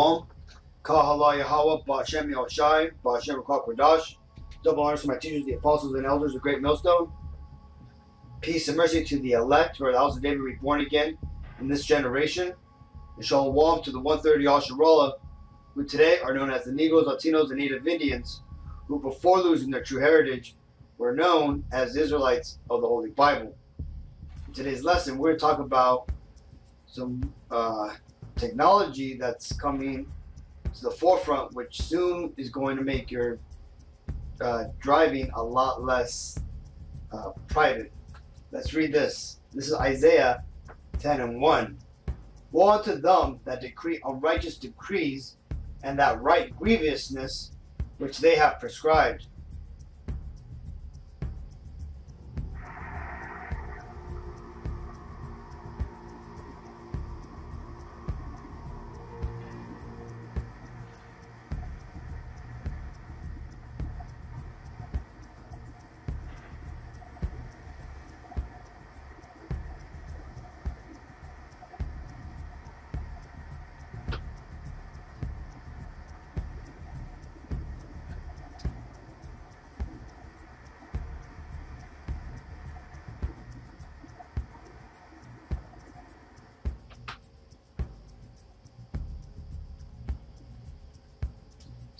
Shalom. Kahala Yahweh, Ba'ashem Yahushai, Ba'ashem Rakak Kodash. Double honors to my teachers, the apostles and elders of Great Millstone. Peace and mercy to the elect, who are the house of David reborn again in this generation. And Shalom to the 130 Asherallah, who today are known as the Negroes, Latinos, and Native Indians, who before losing their true heritage were known as the Israelites of the Holy Bible. In today's lesson, we're going to talk about some technology that's coming to the forefront, which soon is going to make your driving a lot less private. Let's read this. This is Isaiah 10:1. Woe unto them that decree unrighteous decrees, and that right grievousness which they have prescribed.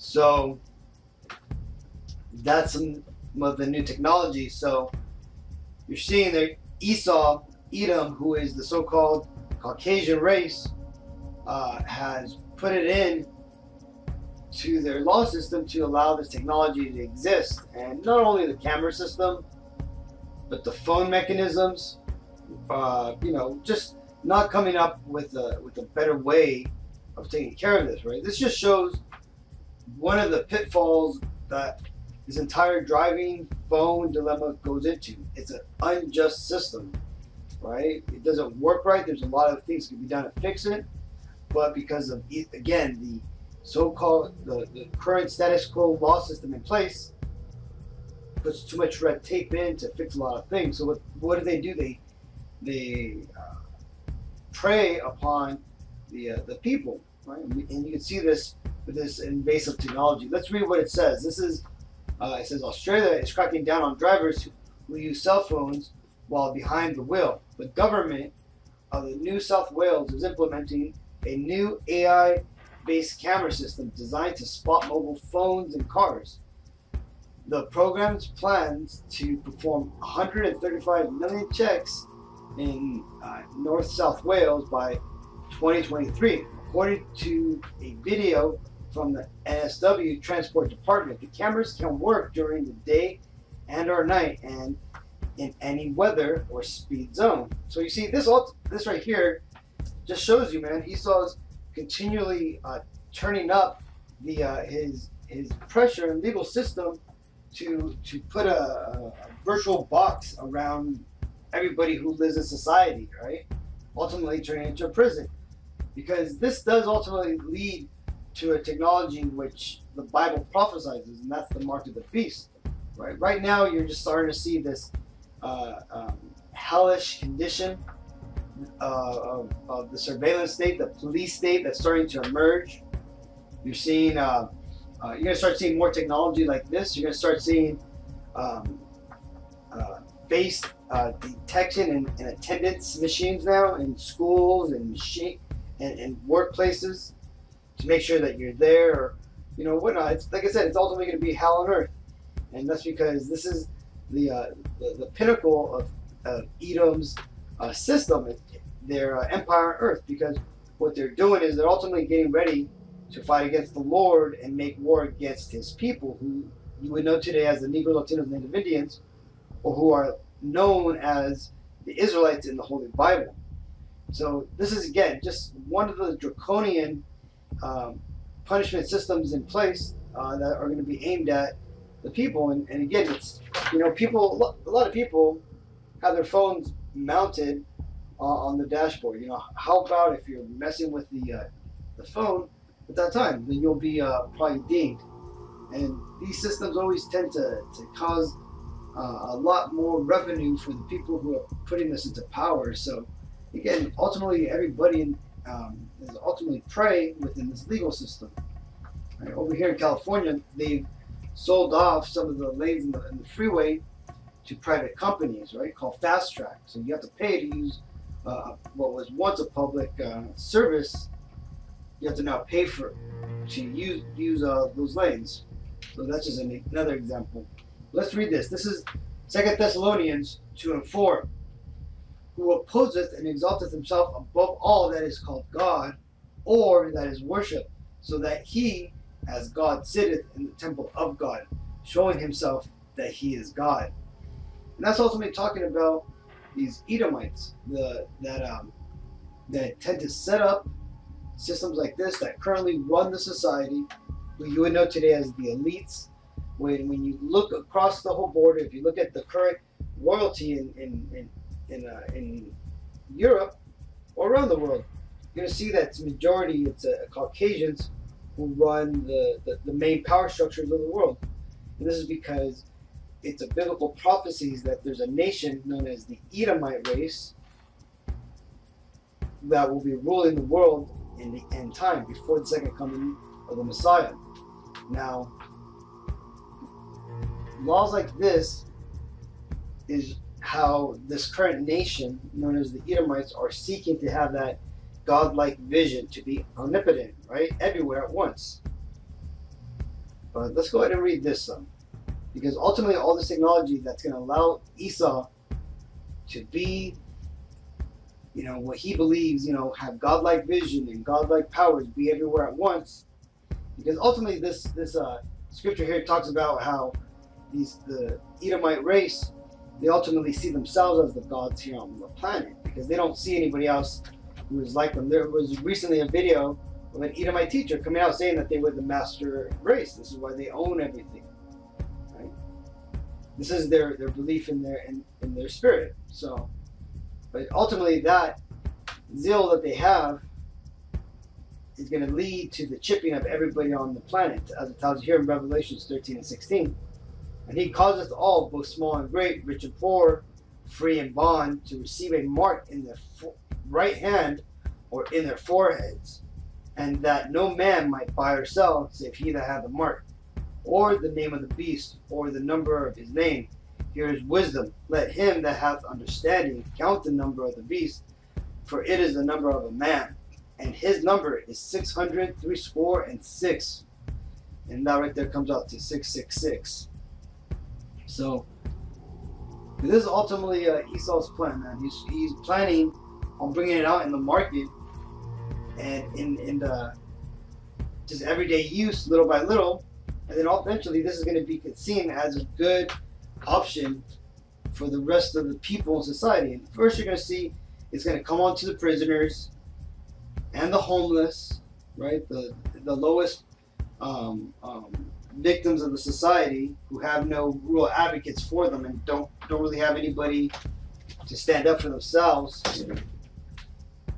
So that's some of the new technology. So you're seeing there Esau, EDOM, who is the so-called Caucasian race, has put it in to their law system to allow this technology to exist. And not only the camera system, but the phone mechanisms, just not coming up with a better way of taking care of this, right? This just shows one of the pitfalls that this entire driving phone dilemma goes into. It's an unjust system, right? It doesn't work right. There's a lot of things that can be done to fix it, but because of, again, the so-called the current status quo law system in place puts too much red tape in to fix a lot of things. So what do? They prey upon the people, right? And you can see this with this invasive technology. Let's read what it says. This is it says Australia is cracking down on drivers who use cell phones while behind the wheel. The government of the New South Wales is implementing a new AI-based camera system designed to spot mobile phones in cars. The program's plans to perform 135 million checks in North South Wales by 2023, according to a video from the NSW Transport Department. The cameras can work during the day and or night and in any weather or speed zone. So you see this right here just shows you, man, Esau's continually turning up his pressure and legal system to put a virtual box around everybody who lives in society, right? Ultimately turning into a prison. Because this does ultimately lead to a technology which the Bible prophesies, and that's the mark of the beast. Right now, you're just starting to see this hellish condition of the surveillance state, the police state that's starting to emerge. You're seeing, you're going to start seeing more technology like this. You're going to start seeing face detection and attendance machines now in schools and and workplaces to make sure that you're there, or whatnot. It's like I said, it's ultimately going to be hell on earth, and that's because this is the pinnacle of Edom's system, their empire on earth. Because what they're doing is they're ultimately getting ready to fight against the Lord and make war against His people, who you would know today as the Negroes, Latinos, and Native Indians, or who are known as the Israelites in the Holy Bible. So this is, again, just one of the draconian punishment systems in place that are going to be aimed at the people. And again, it's, a lot of people have their phones mounted on the dashboard. How about if you're messing with the phone at that time, then you'll be probably dinged. And these systems always tend to cause a lot more revenue for the people who are putting this into power. So again, ultimately everybody is ultimately prey within this legal system. Right? Over here in California, they've sold off some of the lanes in the freeway to private companies, right, called Fast Track. So you have to pay to use what was once a public service. You have to now pay for to use those lanes. So that's just another example. Let's read this. This is 2 Thessalonians 2:4. Who opposeth and exalteth himself above all that is called God, or that is worshipped, so that he, as God, sitteth in the temple of God, showing himself that he is God. And that's ultimately talking about these Edomites that tend to set up systems like this that currently run the society, who you would know today as the elites. When you look across the whole border, if you look at the current royalty in Europe or around the world, you're going to see that it's majority it's Caucasians who run the main power structures of the world. And this is because it's a biblical prophecies that there's a nation known as the Edomite race that will be ruling the world in the end time, before the second coming of the Messiah. Now, laws like this is how this current nation, known as the Edomites, are seeking to have that godlike vision, to be omnipotent, right? Everywhere at once. But let's go ahead and read this some. Because ultimately all this technology that's going to allow Esau to be, what he believes, have godlike vision and godlike powers, be everywhere at once. Because ultimately this scripture here talks about how the Edomite race, they ultimately see themselves as the gods here on the planet, because they don't see anybody else who is like them. There was recently a video of an Edomite teacher coming out saying that they were the master race. This is why they own everything. Right? This is their belief in their spirit. So, but ultimately that zeal that they have is going to lead to the chipping of everybody on the planet, as it tells you here in Revelations 13 and 16. And he causeth all, both small and great, rich and poor, free and bond, to receive a mark in their right hand or in their foreheads, and that no man might buy or sell, save he that hath the mark, or the name of the beast, or the number of his name. Here is wisdom. Let him that hath understanding count the number of the beast, for it is the number of a man, and his number is 666. And that right there comes out to 666. So this is ultimately Esau's plan, man. He's planning on bringing it out in the market and in the just everyday use, little by little, and then eventually this is going to be seen as a good option for the rest of the people in society. And first you're going to see it's going to come on to the prisoners and the homeless, right? The lowest victims of the society, who have no real advocates for them and don't really have anybody to stand up for themselves.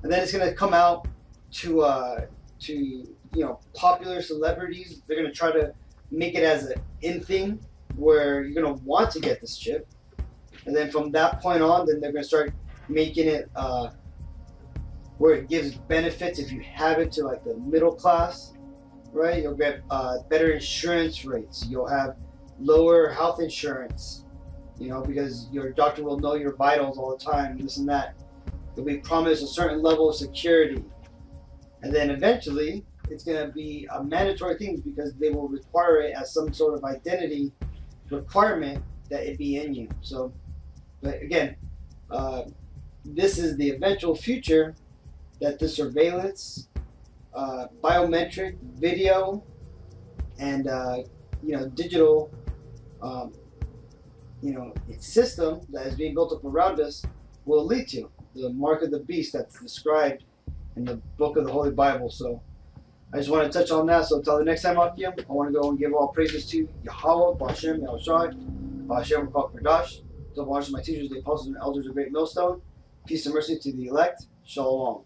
And then it's going to come out to popular celebrities. They're going to try to make it as an in thing where you're going to want to get this chip. And then from that point on, then they're going to start making it where it gives benefits if you have it to like the middle class. Right, you'll get better insurance rates. You'll have lower health insurance, because your doctor will know your vitals all the time, this and that. You'll be promised a certain level of security. And then eventually, it's going to be a mandatory thing, because they will require it as some sort of identity requirement that it be in you. So, but again, this is the eventual future that the surveillance, biometric, video, and digital, system that is being built up around us will lead to the mark of the beast that's described in the book of the Holy Bible. So I just want to touch on that. So until the next time, Akim, I want to go and give all praises to Yahweh, Bashem, Yahushai, Bashem, Rakak, Pardash, to my teachers, the apostles, and elders of Great Millstone. Peace and mercy to the elect. Shalom.